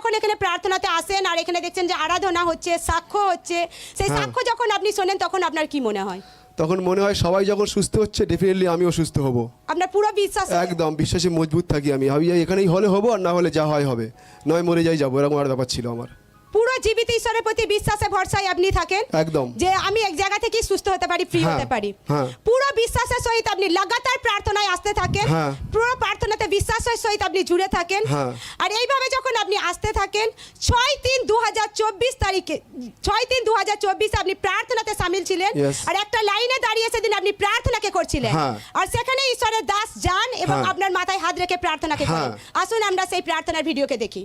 যখন এখানে প্রার্থনাতে আসেন আর এখানে দেখছেন যে আরাধনা হচ্ছে, সাক্ষ্য হচ্ছে, সেই সাক্ষ্য যখন আপনি শোনেন তখন আপনার কি মনে হয়? তখন মনে হয় সবাই যখন সুস্থ হচ্ছে ডেফিনেটলি আমিও সুস্থ হব। আপনার পুরো বিশ্বাস? একদম বিশ্বাসে মজবুত থাকি আমি, ভাবি এখানেই হলে হবো আর না হলে যা হয় হবে, নয় মরে যাই যাবো, এরকম আর ব্যাপার ছিল আমার। পুরো জীবিত ঈশ্বরের প্রতি বিশ্বাসে ভরসায় আপনি থাকেন একদম, যে আমি এক জায়গা থেকে সুস্থ হতে পারি, ফ্রি হতে পারি। পুরো বিশ্বাসের সহিত আপনি লাগাতার প্রার্থনায় আসতে থাকেন, পুরো প্রার্থনাতে বিশ্বাসের সহিত আপনি জুড়ে থাকেন। আর এইভাবে যখন আপনি আসতে থাকেন 6/3/2024 তারিখে, 6/3/2024 আপনি প্রার্থনাতে সামিল ছিলেন আর একটা লাইনে দাঁড়িয়ে সেদিন আপনি প্রার্থনাকে করছিলেন আর সেখানে ঈশ্বরের দাস যান এবং আপনার মাথায় হাত রেখে প্রার্থনাকে করেন। আসুন আমরা সেই প্রার্থনার ভিডিওকে দেখি।